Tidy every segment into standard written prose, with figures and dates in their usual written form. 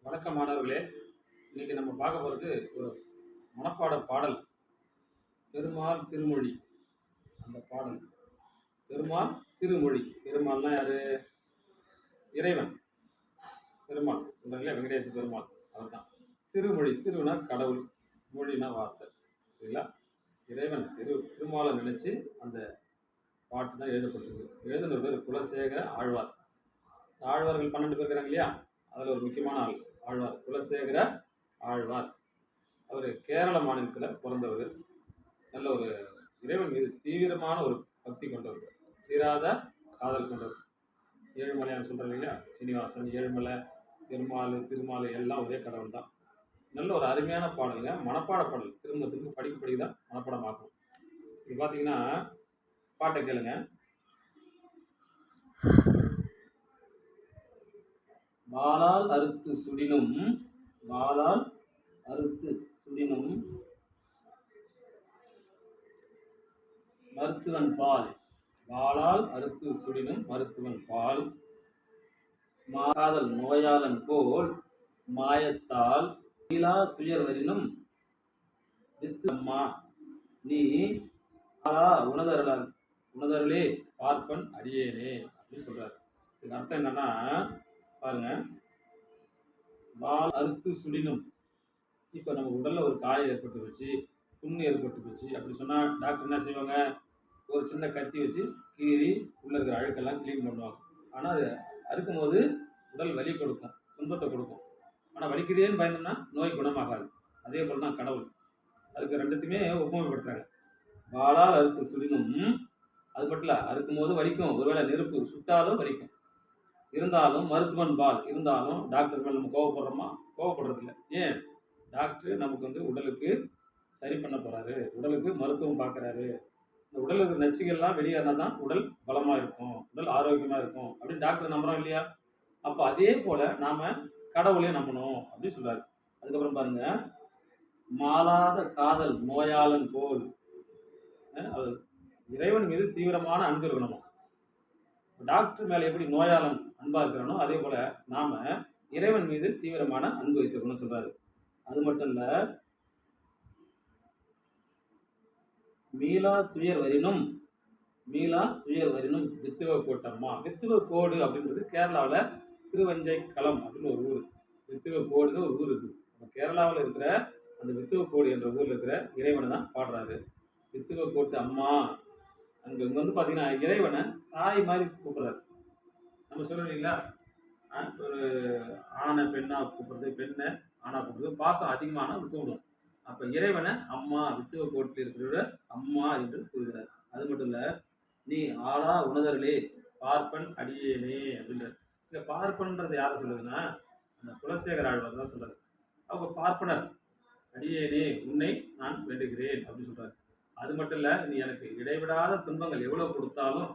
வணக்கம் மாணவர்களே. இன்னைக்கு நம்ம பார்க்க போகிறது ஒரு மனப்பாட பாடல். பெருமாள் திருமொழி. அந்த பாடல் பெருமாள் திருமொழி. பெருமாள்னா யாரு? இறைவன். பெருமாள் இல்லைங்களா? வெங்கடேச பெருமாள் அவர் தான். திருமொழி, திருனா கடவுள், மொழினா வார்த்தை. சரிங்களா? இறைவன் திருமாலை நினைச்சு அந்த பாட்டு தான் எழுதப்பட்டிருக்கு. எழுதுன பேர் குலசேகர ஆழ்வார். ஆழ்வார்கள் 12 பேர் இருக்கிறாங்க இல்லையா? அதில் ஒரு முக்கியமான ஆள் ஆழ்வார், குலசேகர ஆழ்வார். அவர் கேரள மாநிலத்தில் பிறந்தவர். நல்ல ஒரு இறைவன் மீது தீவிரமான ஒரு பக்தி கொண்டவர், தீராத காதல் கொண்டவர். ஏழுமலையான் சொல்கிறாங்க இல்லையா? சீனிவாசன், ஏழுமலை, பெருமாள், திருமால் எல்லாம் ஒரே கடவுள் தான். நல்ல ஒரு அருமையான பாடலுங்க. மனப்பாட பாடல். திரும்ப திரும்ப படிக்க தான் மனப்பாடம் ஆகும். இது பார்த்தீங்கன்னா பாட்டை கேளுங்க. வாளால் அறுத்து சுடினும், வாளால் அறுத்து சுடினும் மருத்துவன் பால். வாளால் அறுத்து சுடினும் மருத்துவன் பால். மாகாதல் நோயாளன் போல் மாயத்தால் மீளா துயர்வரினும் வித்து அம்மா நீ ஆளா உணதருளே பார்ப்பன் அடியேனே அப்படின்னு சொல்றாரு. இதுக்கு அர்த்தம் என்னன்னா பாருங்க, வாள் அறுத்து சுடினும். இப்போ நம்ம உடல்ல ஒரு காயம் ஏற்பட்டு வச்சு, புண்ணு ஏற்பட்டு வச்சு அப்படி சொன்னா டாக்டர் என்ன செய்வாங்க? ஒரு சின்ன கத்தி வச்சு கீறி உள்ள இருக்கிற அழுக்கெல்லாம் கிளீன் பண்ணுவாங்க. ஆனால் அது அறுக்கும் போது உடல் வலி கொடுக்கும், துன்பத்தை கொடுக்கும். ஆனால் வலிக்குதேன்னு பயந்தோம்னா நோய் குணமாகாது. அதே போல் தான் கடவுள். அதுக்கு ரெண்டுத்தையுமே ஒப்புமைப்படுத்துறாங்க. வாளால் அறுத்து சுடினும், அது மட்டும் இல்லை, அறுக்கும் போது வலிக்கும். ஒருவேளை நெருப்பு சுட்டாலும் வலிக்கும். இருந்தாலும் மருத்துவன் பால். இருந்தாலும் டாக்டர் மேல் நம்ம கோவப்படுறோமா? கோவப்படுறது இல்லை. ஏன்? டாக்டர் நமக்கு வந்து உடலுக்கு சரி பண்ண போறாரு, உடலுக்கு மருத்துவம் பார்க்குறாரு. இந்த உடல் இருக்கிற நச்சுகள்லாம் வெளியேறினா தான் உடல் பலமாக இருக்கும், உடல் ஆரோக்கியமாக இருக்கும் அப்படின்னு டாக்டர் நம்புறோம் இல்லையா? அப்போ அதே போல் நாம் கடவுளே நம்பணும் அப்படின்னு சொல்கிறாரு. அதுக்கப்புறம் பாருங்க, மாளாத காதல் நோயாளன் போல். அது இறைவன் மீது தீவிரமான அன்பு இருக்கணும். டாக்டர் மேலே எப்படி நோயாளன் அன்பாக இருக்கிறனோ அதே போல் நாம் இறைவன் மீது தீவிரமான அன்பு வைத்திருக்கணும்னு சொல்கிறாரு. அது மட்டும் இல்லை, மீளா துயர் வரினும், மீளா துயர் வரினும் வித்துவ கோட்டம்மா. வித்துவ கோடு அப்படின்றது கேரளாவில் திருவஞ்சை களம் அப்படின்னு ஒரு ஊர். வித்துவ கோடுன்னு ஒரு ஊர் இருக்குது. நம்ம கேரளாவில் இருக்கிற அந்த வித்துவ கோடு என்ற ஊரில் இருக்கிற இறைவனை தான் பாடுறாரு. வித்துவ கோட்டு அம்மா. அங்கே இங்கே வந்து பார்த்தீங்கன்னா இறைவனை தாய் மாதிரி கூப்பிட்றாரு. நம்ம சொல்கிறோம் இல்லைங்களா? ஒரு ஆணை பெண்ணாக கூப்பிட்றது, பெண்ணை ஆணாக கூப்பிட்றது, பாசம் அதிகமான கூப்பிடும். அப்போ இறைவனை அம்மா, வித்துவ கோட்டில் இருக்கிற அம்மா என்று கூறுகிறார். அது மட்டும் இல்லை, நீ ஆளா உணதருளே பார்ப்பன் அடியேனே அப்படின்றார். இந்த பார்ப்பன்றது யாரை சொல்லுதுன்னா அந்த குலசேகர ஆழ்வார் தான் சொல்றாரு. அவங்க பார்ப்பனர். அடியேனே உன்னை நான் வேண்டுகிறேன் அப்படின்னு சொல்றாரு. அது மட்டும் இல்லை, நீ எனக்கு இடைவிடாத துன்பங்கள் எவ்வளோ கொடுத்தாலும்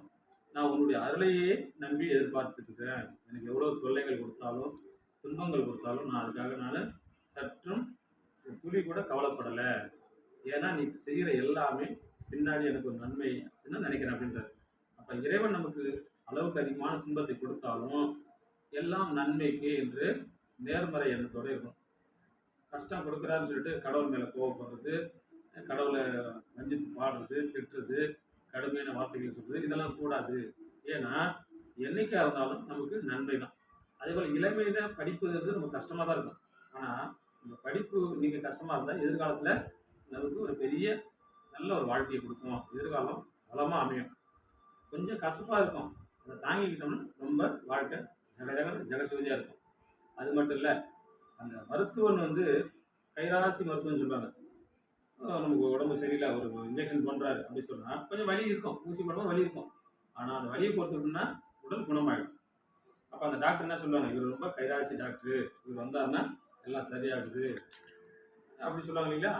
நான் உன்னுடைய அருளையே நம்பி எதிர்பார்த்துட்டு இருக்கிறேன். எனக்கு எவ்வளோ தொல்லைகள் கொடுத்தாலும் துன்பங்கள் கொடுத்தாலும் நான் அதுக்காக நான் சற்றும் துளி கூட கவலைப்படலை. ஏன்னா நீ செய்கிற எல்லாமே பின்னாடி எனக்கு ஒரு நன்மை அப்படின்னு நினைக்கிறேன் அப்படின்றாரு. அப்போ இறைவன் நமக்கு அளவுக்கு அதிகமான துன்பத்தை கொடுத்தாலும் எல்லாம் நன்மைக்கு என்று நேர்மறை எண்ணத்தோடு இருக்கும். கஷ்டம் கொடுக்குறான்னு சொல்லிட்டு கடவுள் மேலே கோவப்படுறது, கடவுளை வஞ்சித்து பாடுறது, திட்டுறது, கடுமையான வார்த்தைகள் சொல்கிறது, இதெல்லாம் கூடாது. ஏன்னா என்னைக்கா இருந்தாலும் நமக்கு நன்மை தான். அதே போல் இளமையில் படிப்புங்கிறது நமக்கு கஷ்டமாக தான் இருக்கும். ஆனால் இந்த படிப்பு நீங்கள் கஷ்டமாக இருந்தால் எதிர்காலத்தில் நமக்கு ஒரு பெரிய நல்ல ஒரு வாழ்க்கையை கொடுக்கும். எதிர்காலம் வளமாக அமையும். கொஞ்சம் கசப்பாக இருக்கும், அதை தாங்கிக்கிட்டோம்னா ரொம்ப வாழ்க்கை ஜெகஜோதியாக இருக்கும். அது மட்டும் இல்லை, அந்த மருத்துவன் வந்து கைராசி மருத்துவம்னு சொல்கிறாங்க. நமக்கு உடம்பு சரியில்லை, ஒரு இன்ஜெக்ஷன் பண்ணுறாரு அப்படி சொன்னால் கொஞ்சம் வலி இருக்கும், ஊசி போடும்போது வலி இருக்கும். ஆனால் அந்த வலியை பொறுத்துக்கிட்டோம்னா உடல் குணமாயிடும். அப்போ அந்த டாக்டர் என்ன சொல்லுவாங்க? இவர் ரொம்ப கைராசி டாக்டர், இவர் வந்தாருன்னா எல்லாம் சரியாகுது அப்படி சொல்லுவாங்க இல்லைங்களா?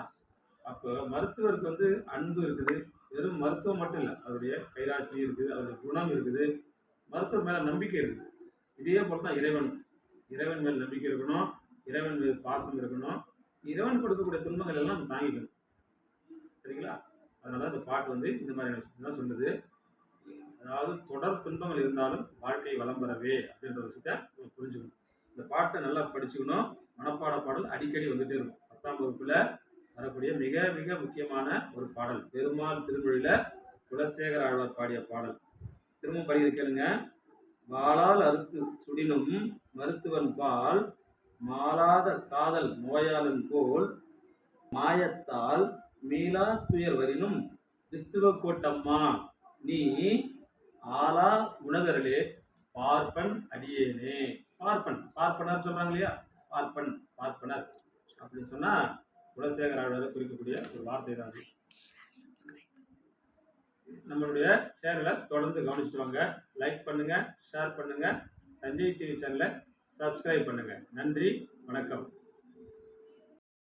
அப்போ மருத்துவருக்கு வந்து அன்பு இருக்குது. வெறும் மருத்துவம் மட்டும் இல்லை, அவருடைய கைராசி இருக்குது, அவருடைய குணம் இருக்குது, மருத்துவர் மேலே நம்பிக்கை இருக்குது. இதே போல் தான் இறைவன். இறைவன் மேல் நம்பிக்கை இருக்கணும், இறைவன் மேல் பாசம் இருக்கணும், இறைவன் கொடுக்கக்கூடிய துன்பங்கள் எல்லாம் நம்ம தாங்கிக்கணும். சரிங்களா? அதனால இந்த பாட்டு வந்து இந்த மாதிரியான விஷயத்தான் சொல்லுது. அதாவது தொடர் துன்பங்கள் இருந்தாலும் வாழ்க்கை வளம் பெறவே அப்படின்ற விஷயத்த நம்ம புரிஞ்சுக்கணும். இந்த பாட்டை நல்லா படிச்சுக்கணும். மனப்பாட பாடல் அடிக்கடி வந்துட்டே இருக்கும். 10ஆம் வகுப்புல வரக்கூடிய மிக மிக முக்கியமான ஒரு பாடல். பெருமாள் திருமொழியில குலசேகர ஆழ்வார் பாடிய பாடல். திரும்பவும் படிக்கிற கேளுங்க. வாளால் அறுத்து சுடினும் மருத்துவன் பால் மாளாத காதல் நோயாளன் போல் மாயத்தால் மீளா துயர் வரினும் வித்துவ கோட்டம்மா நீ ஆளா உணதரலே பார்ப்பன் அடியேனே. பார்ப்பனர் சொல்றாங்க இல்லையா, பார்ப்பனர் அப்படின்னு சொன்னா குலசேகர ஆழ்வாரை குறிக்கக்கூடிய ஒரு வார்த்தை தான். நம்மளுடைய சேனலை தொடர்ந்து கவனிச்சுட்டு வாங்க. லைக் பண்ணுங்க, ஷேர் பண்ணுங்க, சஞ்சய் டிவி சேனலை சப்ஸ்கிரைப் பண்ணுங்க. நன்றி, வணக்கம்.